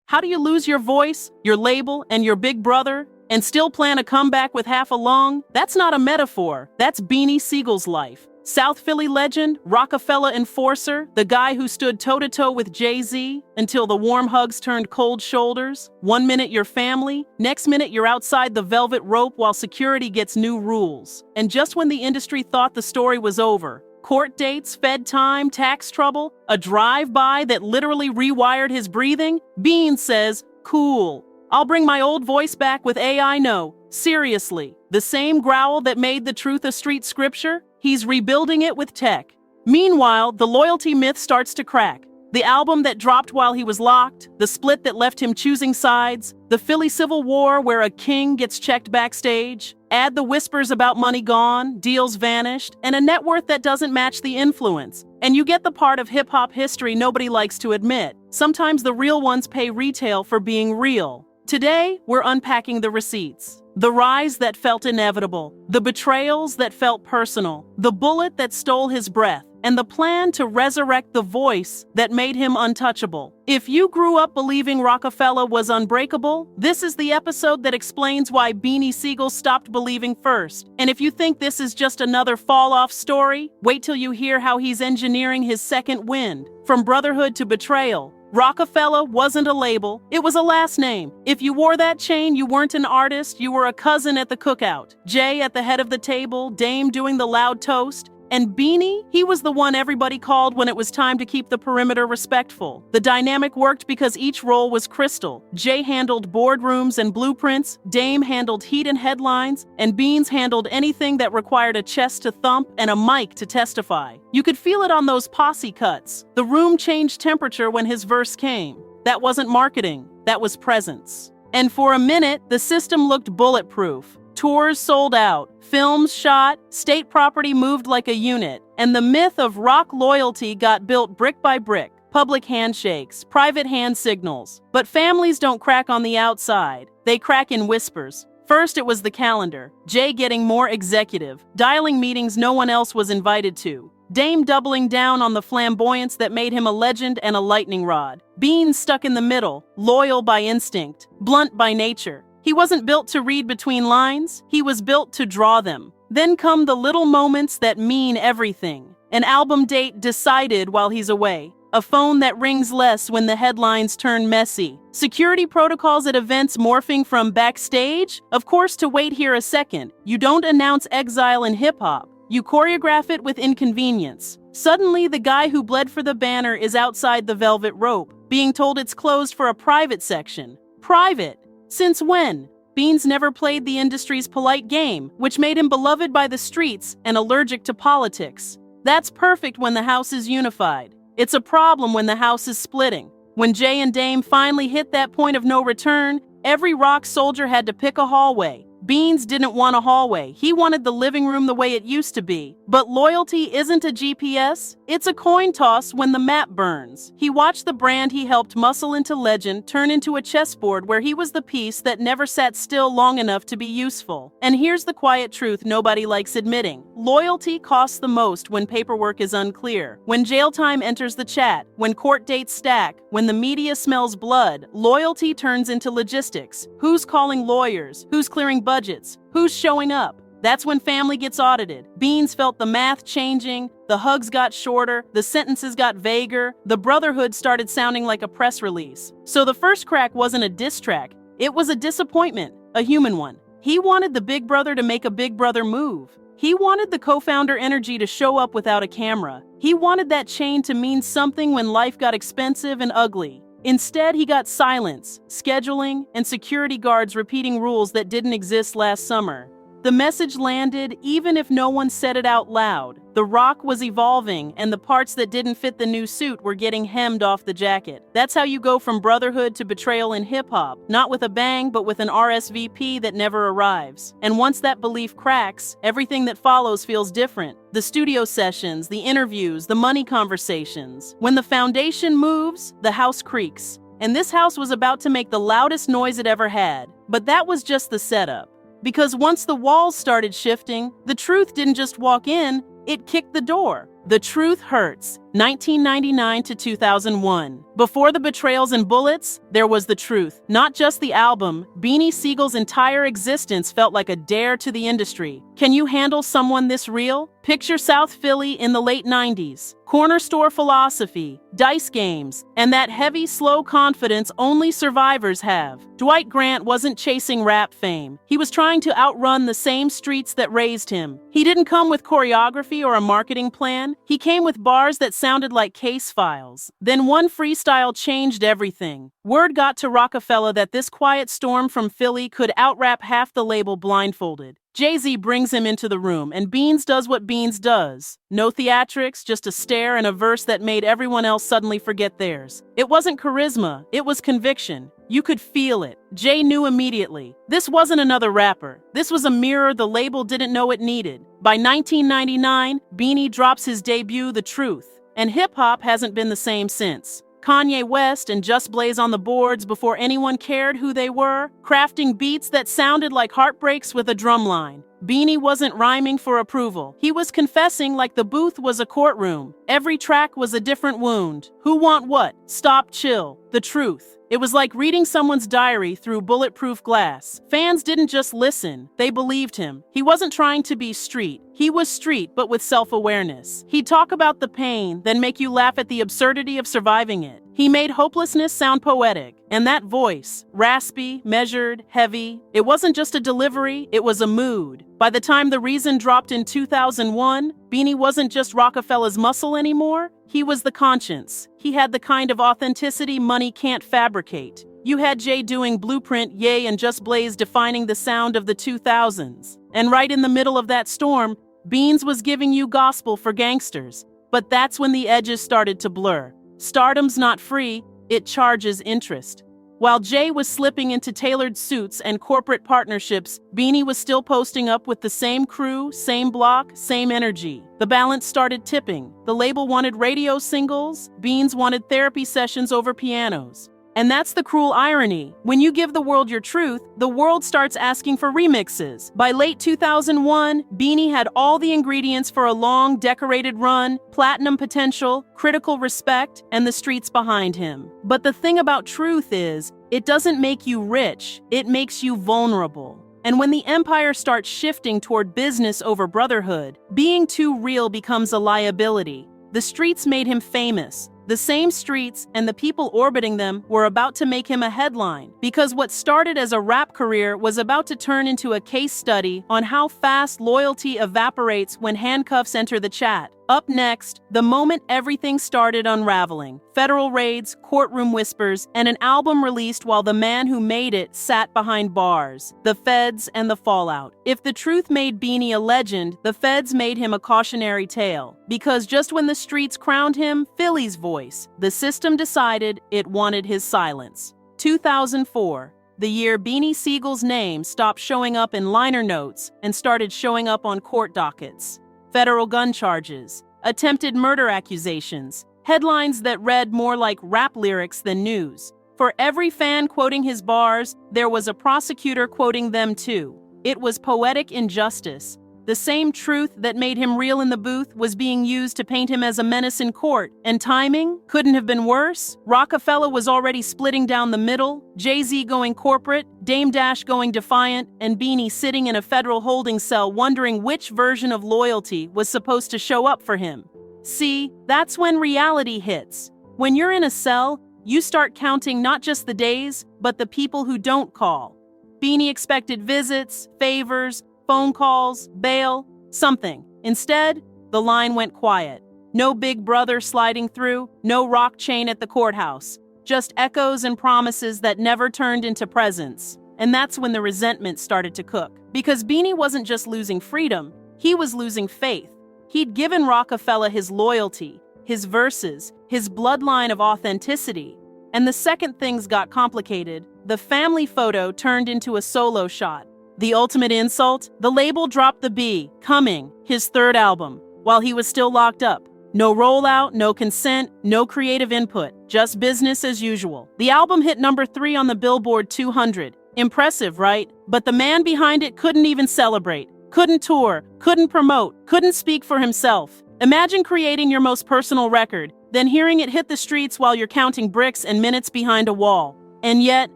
How do you lose your voice, your label, and your big brother, and still plan a comeback with half a lung? That's not a metaphor. That's Beanie Siegel's life. South Philly legend, Rockefeller enforcer, the guy who stood toe-to-toe with Jay-Z until the warm hugs turned cold shoulders. 1 minute you're family, next minute you're outside the velvet rope while security gets new rules. And just when the industry thought the story was over, court dates, Fed time, tax trouble, a drive-by that literally rewired his breathing, Bean says, "Cool. I'll bring my old voice back with AI no. Seriously, the same growl that made the truth a street scripture? He's rebuilding it with tech." Meanwhile, the loyalty myth starts to crack. The album that dropped while he was locked, the split that left him choosing sides, the Philly Civil War where a king gets checked backstage, add the whispers about money gone, deals vanished, and a net worth that doesn't match the influence. And you get the part of hip-hop history nobody likes to admit. Sometimes the real ones pay retail for being real. Today, we're unpacking the receipts. The rise that felt inevitable, the betrayals that felt personal, the bullet that stole his breath, and the plan to resurrect the voice that made him untouchable. If you grew up believing Rockefeller was unbreakable, this is the episode that explains why Beanie Sigel stopped believing first. And if you think this is just another fall-off story, wait till you hear how he's engineering his second wind. From Brotherhood to betrayal, Rockefeller wasn't a label, it was a last name. If you wore that chain, you weren't an artist, you were a cousin at the cookout. Jay at the head of the table, Dame doing the loud toast. And Beanie, he was the one everybody called when it was time to keep the perimeter respectful. The dynamic worked because each role was crystal. Jay handled boardrooms and blueprints, Dame handled heat and headlines, and Beans handled anything that required a chest to thump and a mic to testify. You could feel it on those posse cuts. The room changed temperature when his verse came. That wasn't marketing, that was presence. And for a minute, the system looked bulletproof. Tours sold out, films shot, state property moved like a unit, and the myth of rock loyalty got built brick by brick. Public handshakes, private hand signals. But families don't crack on the outside, they crack in whispers. First, it was the calendar. Jay getting more executive, dialing meetings no one else was invited to. Dame doubling down on the flamboyance that made him a legend and a lightning rod. Beans stuck in the middle, loyal by instinct, blunt by nature. He wasn't built to read between lines, he was built to draw them. Then come the little moments that mean everything. An album date decided while he's away. A phone that rings less when the headlines turn messy. Security protocols at events morphing from backstage? Of course, to wait here a second. You don't announce exile in hip-hop. You choreograph it with inconvenience. Suddenly, the guy who bled for the banner is outside the velvet rope, being told it's closed for a private section. Private? Since when? Beans never played the industry's polite game, which made him beloved by the streets and allergic to politics. That's perfect when the house is unified. It's a problem when the house is splitting. When Jay and Dame finally hit that point of no return, every rock soldier had to pick a hallway. Beans didn't want a hallway. He wanted the living room the way it used to be. But loyalty isn't a GPS. It's a coin toss when the map burns. He watched the brand he helped muscle into legend turn into a chessboard where he was the piece that never sat still long enough to be useful. And here's the quiet truth nobody likes admitting. Loyalty costs the most when paperwork is unclear. When jail time enters the chat. When court dates stack. When the media smells blood. Loyalty turns into logistics. Who's calling lawyers? Who's clearing budgets? Who's showing up? That's when family gets audited. Beans felt the math changing, the hugs got shorter, the sentences got vaguer, the Brotherhood started sounding like a press release. So the first crack wasn't a diss track, it was a disappointment, a human one. He wanted the big brother to make a big brother move. He wanted the co-founder energy to show up without a camera. He wanted that chain to mean something when life got expensive and ugly. Instead, he got silence, scheduling, and security guards repeating rules that didn't exist last summer. The message landed even if no one said it out loud. The rock was evolving, and the parts that didn't fit the new suit were getting hemmed off the jacket. That's how you go from Brotherhood to betrayal in hip-hop. Not with a bang, but with an RSVP that never arrives. And once that belief cracks, everything that follows feels different. The studio sessions, the interviews, the money conversations. When the foundation moves, the house creaks. And this house was about to make the loudest noise it ever had. But that was just the setup. Because once the walls started shifting, the truth didn't just walk in, it kicked the door. The truth hurts. 1999 to 2001. Before the betrayals and bullets, there was the truth. Not just the album, Beanie Sigel's entire existence felt like a dare to the industry. Can you handle someone this real? Picture South Philly in the late 90s. Corner store philosophy, dice games, and that heavy, slow confidence only survivors have. Dwight Grant wasn't chasing rap fame. He was trying to outrun the same streets that raised him. He didn't come with choreography or a marketing plan. He came with bars that sounded like case files. Then one freestyle changed everything. Word got to Rockefeller that this quiet storm from Philly could out-rap half the label blindfolded. Jay-Z brings him into the room, and Beans does what Beans does. No theatrics, just a stare and a verse that made everyone else suddenly forget theirs. It wasn't charisma, it was conviction. You could feel it. Jay knew immediately. This wasn't another rapper. This was a mirror the label didn't know it needed. By 1999, Beanie drops his debut, The Truth, and hip-hop hasn't been the same since. Kanye West and Just Blaze on the boards before anyone cared who they were, crafting beats that sounded like heartbreaks with a drumline. Beanie wasn't rhyming for approval. He was confessing like the booth was a courtroom. Every track was a different wound. Who want what? Stop, chill. The truth. It was like reading someone's diary through bulletproof glass. Fans didn't just listen, they believed him. He wasn't trying to be street. He was street, but with self-awareness. He'd talk about the pain, then make you laugh at the absurdity of surviving it. He made hopelessness sound poetic. And that voice, raspy, measured, heavy, it wasn't just a delivery, it was a mood. By the time The Reason dropped in 2001, Beanie wasn't just Rockefeller's muscle anymore. He was the conscience. He had the kind of authenticity money can't fabricate. You had Jay doing Blueprint, Ye, and Just Blaze defining the sound of the 2000s. And right in the middle of that storm, Beans was giving you gospel for gangsters. But that's when the edges started to blur. Stardom's not free, it charges interest. While Jay was slipping into tailored suits and corporate partnerships, Beanie was still posting up with the same crew, same block, same energy. The balance started tipping. The label wanted radio singles, Beans wanted therapy sessions over pianos. And that's the cruel irony. When you give the world your truth, the world starts asking for remixes. By late 2001, Beanie had all the ingredients for a long, decorated run, platinum potential, critical respect, and the streets behind him. But the thing about truth is, it doesn't make you rich, it makes you vulnerable. And when the empire starts shifting toward business over brotherhood, being too real becomes a liability. The streets made him famous. The same streets and the people orbiting them were about to make him a headline, because what started as a rap career was about to turn into a case study on how fast loyalty evaporates when handcuffs enter the chat. Up next, the moment everything started unraveling. Federal raids, courtroom whispers, and an album released while the man who made it sat behind bars. The Feuds and the fallout. If The Truth made Beanie a legend, the Feuds made him a cautionary tale. Because just when the streets crowned him Philly's voice, the system decided it wanted his silence. 2004. The year Beanie Sigel's name stopped showing up in liner notes and started showing up on court dockets. Federal gun charges, attempted murder accusations, headlines that read more like rap lyrics than news. For every fan quoting his bars, there was a prosecutor quoting them too. It was poetic injustice. The same truth that made him real in the booth was being used to paint him as a menace in court. And timing couldn't have been worse. Rockefeller was already splitting down the middle, Jay-Z going corporate, Dame Dash going defiant, and Beanie sitting in a federal holding cell wondering which version of loyalty was supposed to show up for him. See, that's when reality hits. When you're in a cell, you start counting not just the days, but the people who don't call. Beanie expected visits, favors, phone calls, bail, something. Instead, the line went quiet. No big brother sliding through, no rock chain at the courthouse. Just echoes and promises that never turned into presents. And that's when the resentment started to cook. Because Beanie wasn't just losing freedom, he was losing faith. He'd given Rockefeller his loyalty, his verses, his bloodline of authenticity. And the second things got complicated, the family photo turned into a solo shot. The ultimate insult? The label dropped the B, Coming, his third album, while he was still locked up. No rollout, no consent, no creative input, just business as usual. The album hit number 3 on the Billboard 200. Impressive, right? But the man behind it couldn't even celebrate, couldn't tour, couldn't promote, couldn't speak for himself. Imagine creating your most personal record, then hearing it hit the streets while you're counting bricks and minutes behind a wall. And yet,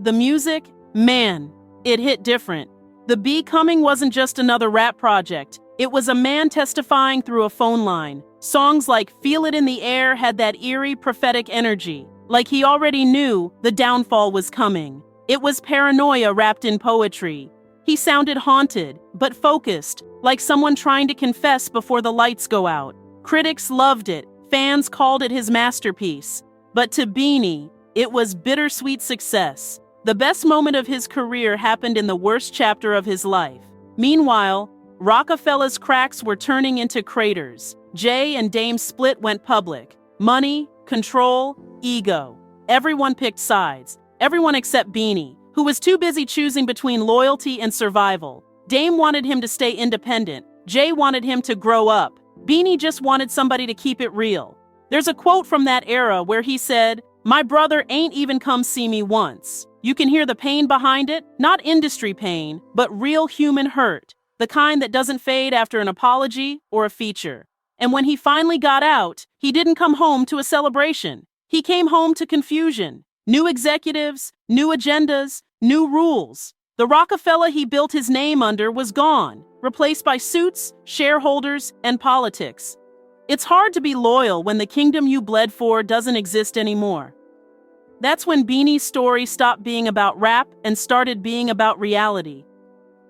the music, man, it hit different. The Becoming wasn't just another rap project. It was a man testifying through a phone line. Songs like Feel It in the Air had that eerie, prophetic energy, like he already knew the downfall was coming. It was paranoia wrapped in poetry. He sounded haunted, but focused, like someone trying to confess before the lights go out. Critics loved it. Fans called it his masterpiece. But to Beanie, it was bittersweet success. The best moment of his career happened in the worst chapter of his life. Meanwhile, Rockefeller's cracks were turning into craters. Jay and Dame's split went public. Money, control, ego. Everyone picked sides. Everyone except Beanie, who was too busy choosing between loyalty and survival. Dame wanted him to stay independent. Jay wanted him to grow up. Beanie just wanted somebody to keep it real. There's a quote from that era where he said, "My brother ain't even come see me once." You can hear the pain behind it, not industry pain, but real human hurt, the kind that doesn't fade after an apology or a feature. And when he finally got out, he didn't come home to a celebration. He came home to confusion. New executives, new agendas, new rules. The Rockefeller he built his name under was gone, replaced by suits, shareholders, and politics. It's hard to be loyal when the kingdom you bled for doesn't exist anymore. That's when Beanie's story stopped being about rap and started being about reality.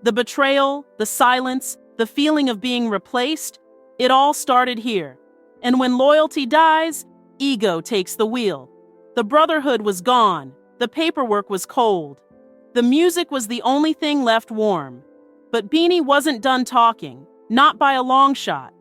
The betrayal, the silence, the feeling of being replaced, it all started here. And when loyalty dies, ego takes the wheel. The Brotherhood was gone. The paperwork was cold. The music was the only thing left warm. But Beanie wasn't done talking, not by a long shot.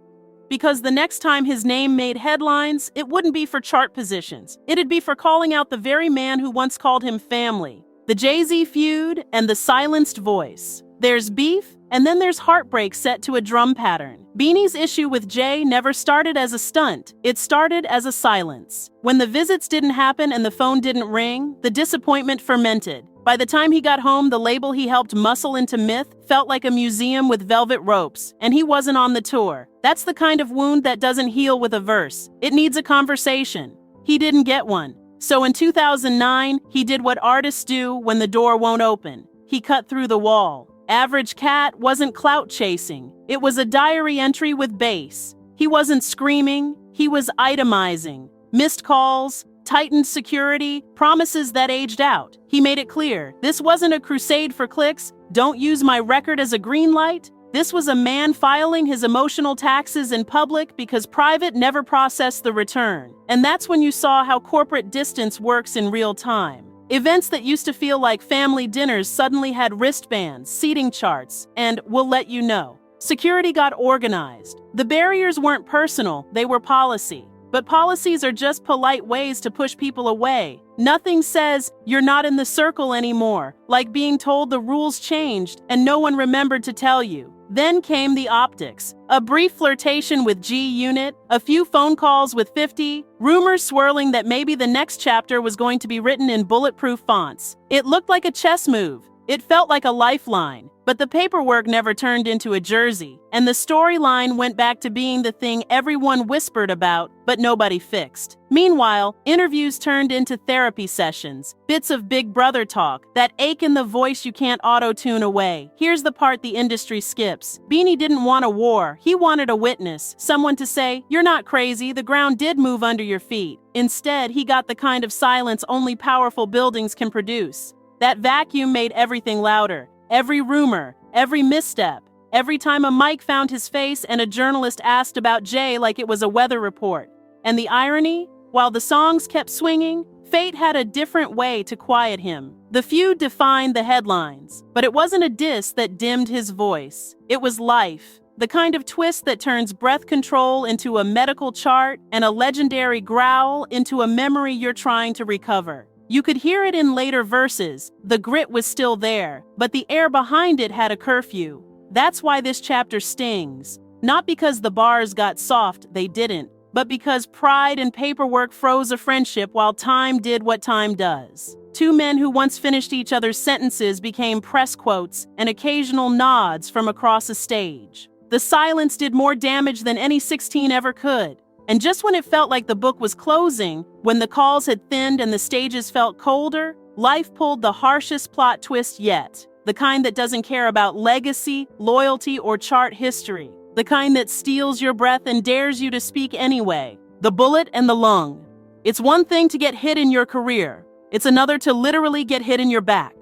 Because the next time his name made headlines, it wouldn't be for chart positions. It'd be for calling out the very man who once called him family. The Jay-Z feud and the silenced voice. There's beef, and then there's heartbreak set to a drum pattern. Beanie's issue with Jay never started as a stunt. It started as a silence. When the visits didn't happen and the phone didn't ring, the disappointment fermented. By the time he got home, the label he helped muscle into myth felt like a museum with velvet ropes, and he wasn't on the tour. That's the kind of wound that doesn't heal with a verse. It needs a conversation. He didn't get one. So in 2009, he did what artists do when the door won't open. He cut through the wall. Average Cat wasn't clout chasing. It was a diary entry with bass. He wasn't screaming. He was itemizing. Missed calls, tightened security, promises that aged out. He made it clear, this wasn't a crusade for clicks, don't use my record as a green light. This was a man filing his emotional taxes in public because private never processed the return. And that's when you saw how corporate distance works in real time. Events that used to feel like family dinners suddenly had wristbands, seating charts, and we'll let you know. Security got organized. The barriers weren't personal, they were policy. But policies are just polite ways to push people away. Nothing says you're not in the circle anymore, like being told the rules changed and no one remembered to tell you. Then came the optics. A brief flirtation with G-Unit, a few phone calls with 50, rumors swirling that maybe the next chapter was going to be written in bulletproof fonts. It looked like a chess move. It felt like a lifeline. But the paperwork never turned into a jersey, and the storyline went back to being the thing everyone whispered about, but nobody fixed. Meanwhile, interviews turned into therapy sessions, bits of Big Brother talk, that ache in the voice you can't auto-tune away. Here's the part the industry skips. Beanie didn't want a war, he wanted a witness, someone to say, "You're not crazy, the ground did move under your feet." Instead, he got the kind of silence only powerful buildings can produce. That vacuum made everything louder. Every rumor, every misstep, every time a mic found his face and a journalist asked about Jay like it was a weather report. And the irony? While the songs kept swinging, fate had a different way to quiet him. The feud defined the headlines, but it wasn't a diss that dimmed his voice. It was life. The kind of twist that turns breath control into a medical chart and a legendary growl into a memory you're trying to recover. You could hear it in later verses. The grit was still there, but the air behind it had a curfew. That's why this chapter stings. Not because the bars got soft, they didn't, but because pride and paperwork froze a friendship while time did what time does. Two men who once finished each other's sentences became press quotes and occasional nods from across a stage. The silence did more damage than any 16 ever could. And just when it felt like the book was closing, when the calls had thinned and the stages felt colder, life pulled the harshest plot twist yet. The kind that doesn't care about legacy, loyalty, or chart history. The kind that steals your breath and dares you to speak anyway. The bullet and the lung. It's one thing to get hit in your career. It's another to literally get hit in your back.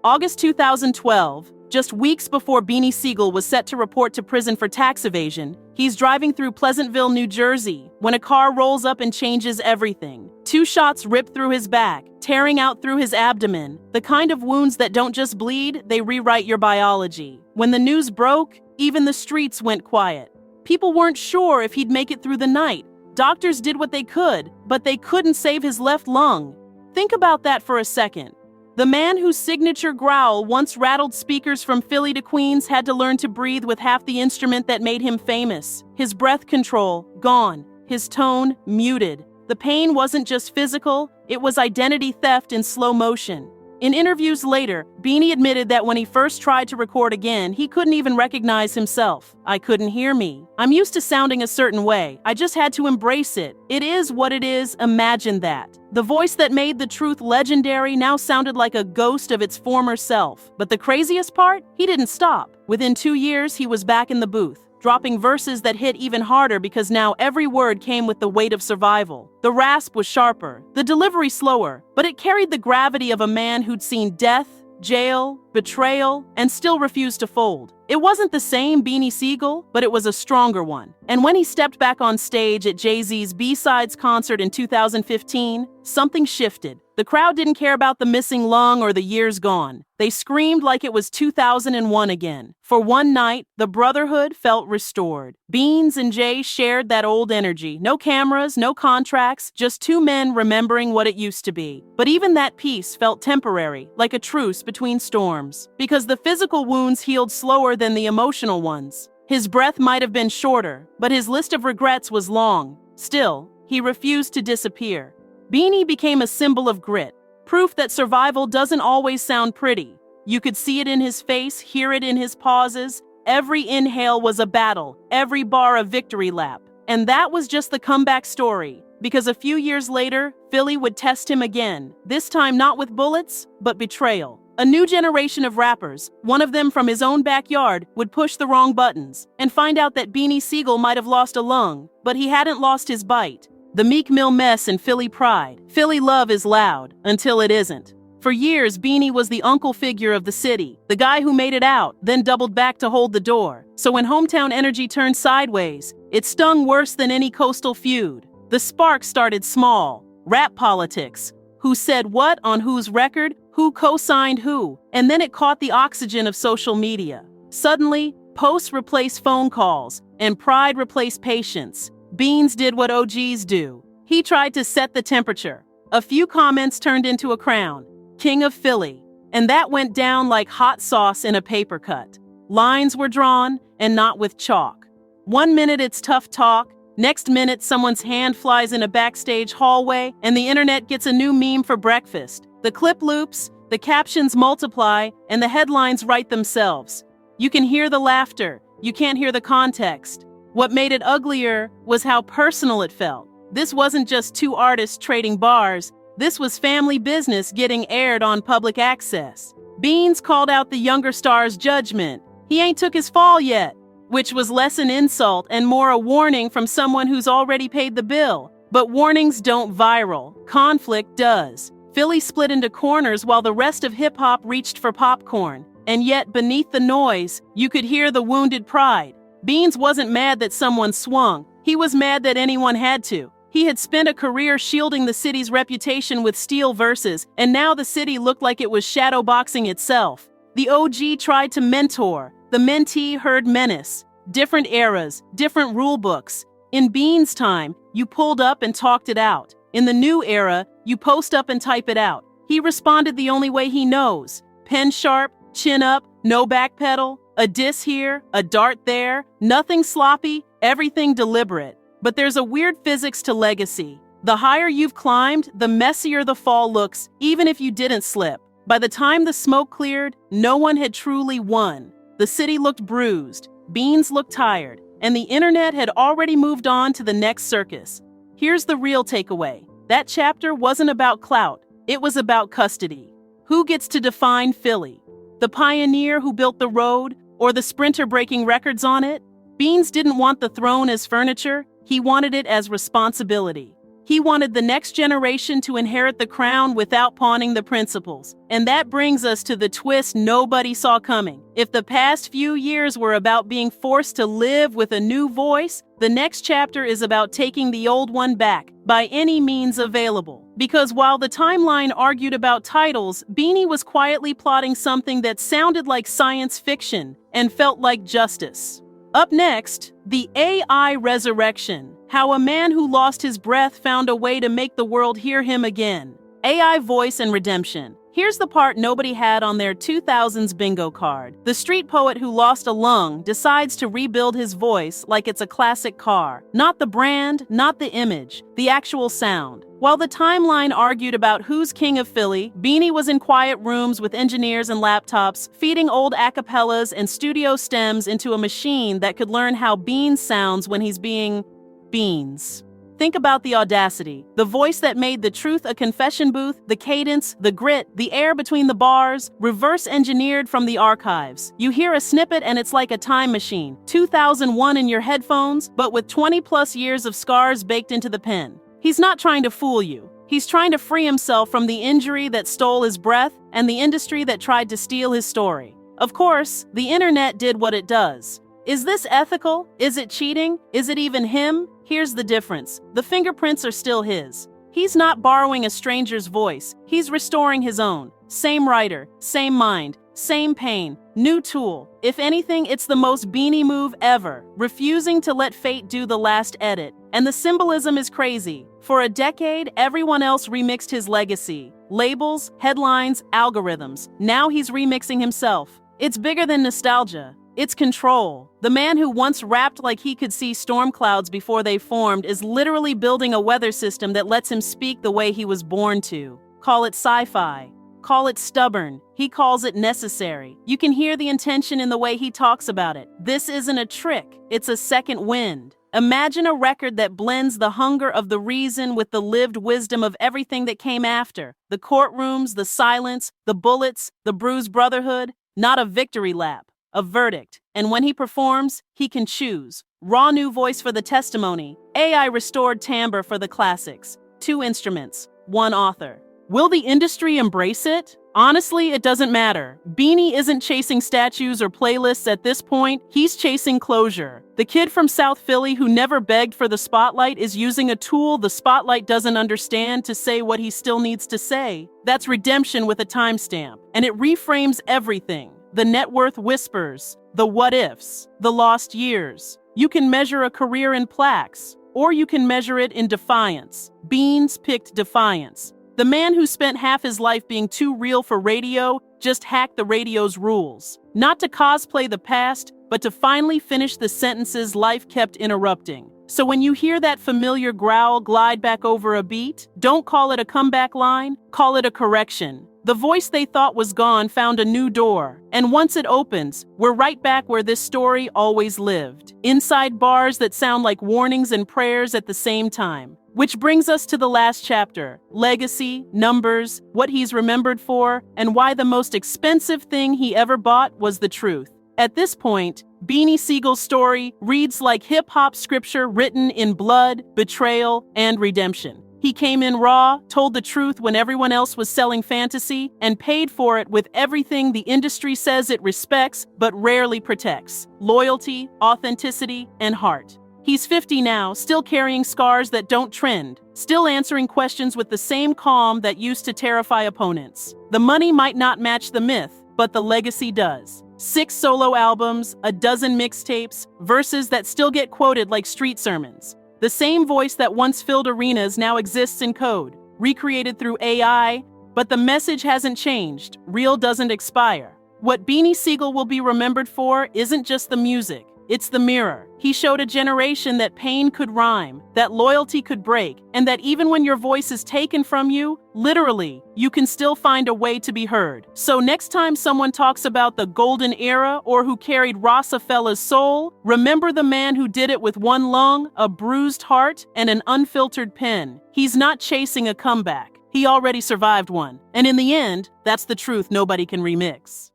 August 2012, just weeks before Beanie Sigel was set to report to prison for tax evasion, he's driving through Pleasantville, New Jersey, when a car rolls up and changes everything. 2 shots rip through his back, tearing out through his abdomen, the kind of wounds that don't just bleed, they rewrite your biology. When the news broke, even the streets went quiet. People weren't sure if he'd make it through the night. Doctors did what they could, but they couldn't save his left lung. Think about that for a second. The man whose signature growl once rattled speakers from Philly to Queens had to learn to breathe with half the instrument that made him famous. His breath control, gone. His tone, muted. The pain wasn't just physical, it was identity theft in slow motion. In interviews later, Beanie admitted that when he first tried to record again, he couldn't even recognize himself. I couldn't hear me. I'm used to sounding a certain way. I just had to embrace it. It is what it is, imagine that. The voice that made the truth legendary now sounded like a ghost of its former self. But the craziest part? He didn't stop. Within 2 years, he was back in the booth, dropping verses that hit even harder because now every word came with the weight of survival. The rasp was sharper, the delivery slower, but it carried the gravity of a man who'd seen death, jail, betrayal, and still refused to fold. It wasn't the same Beanie Sigel, but it was a stronger one. And when he stepped back on stage at Jay-Z's B-Sides concert in 2015, something shifted. The crowd didn't care about the missing lung or the years gone. They screamed like it was 2001 again. For one night, the Brotherhood felt restored. Beans and Jay shared that old energy. No cameras, no contracts, just 2 men remembering what it used to be. But even that peace felt temporary, like a truce between storms. Because the physical wounds healed slower than the emotional ones. His breath might have been shorter, but his list of regrets was long. Still, he refused to disappear. Beanie became a symbol of grit, proof that survival doesn't always sound pretty. You could see it in his face, hear it in his pauses. Every inhale was a battle, every bar a victory lap. And that was just the comeback story, because a few years later, Philly would test him again, this time not with bullets, but betrayal. A new generation of rappers, one of them from his own backyard, would push the wrong buttons and find out that Beanie Sigel might have lost a lung, but he hadn't lost his bite. The Meek Mill mess and Philly pride. Philly love is loud, until it isn't. For years, Beanie was the uncle figure of the city, the guy who made it out, then doubled back to hold the door. So when hometown energy turned sideways, it stung worse than any coastal feud. The spark started small. Rap politics. Who said what on whose record, who co-signed who, and then it caught the oxygen of social media. Suddenly, posts replaced phone calls, and pride replaced patience. Beans did what OGs do. He tried to set the temperature. A few comments turned into a crown. King of Philly. And that went down like hot sauce in a paper cut. Lines were drawn, and not with chalk. 1 minute it's tough talk, next minute someone's hand flies in a backstage hallway, and the internet gets a new meme for breakfast. The clip loops, the captions multiply, and the headlines write themselves. You can hear the laughter, you can't hear the context. What made it uglier was how personal it felt. This wasn't just 2 artists trading bars. This was family business getting aired on public access. Beans called out the younger star's judgment. He ain't took his fall yet, which was less an insult and more a warning from someone who's already paid the bill. But warnings don't viral. Conflict does. Philly split into corners while the rest of hip-hop reached for popcorn. And yet, beneath the noise, you could hear the wounded pride. Beans wasn't mad that someone swung. He was mad that anyone had to. He had spent a career shielding the city's reputation with steel verses, and now the city looked like it was shadowboxing itself. The OG tried to mentor. The mentee heard menace. Different eras, different rule books. In Beans' time, you pulled up and talked it out. In the new era, you post up and type it out. He responded the only way he knows. Pen sharp, chin up, no backpedal. A diss here, a dart there, nothing sloppy, everything deliberate. But there's a weird physics to legacy. The higher you've climbed, the messier the fall looks, even if you didn't slip. By the time the smoke cleared, no one had truly won. The city looked bruised, Beans looked tired, and the internet had already moved on to the next circus. Here's the real takeaway. That chapter wasn't about clout, it was about custody. Who gets to define Philly? The pioneer who built the road, or the sprinter breaking records on it? Beans didn't want the throne as furniture, he wanted it as responsibility. He wanted the next generation to inherit the crown without pawning the principles. And that brings us to the twist nobody saw coming. If the past few years were about being forced to live with a new voice, the next chapter is about taking the old one back, by any means available. Because while the timeline argued about titles, Beanie was quietly plotting something that sounded like science fiction and felt like justice. Up next, the AI resurrection. How a man who lost his breath found a way to make the world hear him again. AI voice and redemption. Here's the part nobody had on their 2000s bingo card. The street poet who lost a lung decides to rebuild his voice like it's a classic car. Not the brand, not the image, the actual sound. While the timeline argued about who's king of Philly, Beanie was in quiet rooms with engineers and laptops, feeding old acapellas and studio stems into a machine that could learn how Beans sounds when he's being Beans. Think about the audacity. The voice that made the truth a confession booth, the cadence, the grit, the air between the bars, reverse engineered from the archives. You hear a snippet and it's like a time machine. 2001 in your headphones, but with 20 plus years of scars baked into the pen. He's not trying to fool you. He's trying to free himself from the injury that stole his breath and the industry that tried to steal his story. Of course, the internet did what it does. Is this ethical? Is it cheating? Is it even him? Here's the difference. The fingerprints are still his. He's not borrowing a stranger's voice. He's restoring his own. Same writer, same mind, same pain, new tool. If anything, it's the most Beanie move ever, refusing to let fate do the last edit. And the symbolism is crazy. For a decade, everyone else remixed his legacy. Labels, headlines, algorithms. Now he's remixing himself. It's bigger than nostalgia. It's control. The man who once rapped like he could see storm clouds before they formed is literally building a weather system that lets him speak the way he was born to. Call it sci-fi. Call it stubborn. He calls it necessary. You can hear the intention in the way he talks about it. This isn't a trick. It's a second wind. Imagine a record that blends the hunger of the reason with the lived wisdom of everything that came after. The courtrooms, the silence, the bullets, the bruised brotherhood. Not a victory lap. A verdict, and when he performs, he can choose. Raw new voice for the testimony, AI restored timbre for the classics. 2 instruments, 1 author. Will the industry embrace it? Honestly, it doesn't matter. Beanie isn't chasing statues or playlists at this point, he's chasing closure. The kid from South Philly who never begged for the spotlight is using a tool the spotlight doesn't understand to say what he still needs to say. That's redemption with a timestamp, and it reframes everything. The net worth whispers, the what ifs, the lost years. You can measure a career in plaques, or you can measure it in defiance. Beans picked defiance. The man who spent half his life being too real for radio just hacked the radio's rules. Not to cosplay the past, but to finally finish the sentences life kept interrupting. So when you hear that familiar growl glide back over a beat, don't call it a comeback line, call it a correction. The voice they thought was gone found a new door, and once it opens, we're right back where this story always lived. Inside bars that sound like warnings and prayers at the same time. Which brings us to the last chapter, legacy, numbers, what he's remembered for, and why the most expensive thing he ever bought was the truth. At this point, Beanie Sigel's story reads like hip-hop scripture written in blood, betrayal, and redemption. He came in raw, told the truth when everyone else was selling fantasy, and paid for it with everything the industry says it respects but rarely protects: loyalty, authenticity, and heart. He's 50 now, still carrying scars that don't trend, still answering questions with the same calm that used to terrify opponents. The money might not match the myth, but the legacy does. 6 solo albums, a dozen mixtapes, verses that still get quoted like street sermons. The same voice that once filled arenas now exists in code, recreated through AI, but the message hasn't changed. Real doesn't expire. What Beanie Sigel will be remembered for isn't just the music, It's the mirror. He showed a generation that pain could rhyme, that loyalty could break, and that even when your voice is taken from you, literally, you can still find a way to be heard. So next time someone talks about the golden era or who carried Rockefeller's soul, remember the man who did it with one lung, a bruised heart, and an unfiltered pen. He's not chasing a comeback. He already survived one. And in the end, that's the truth nobody can remix.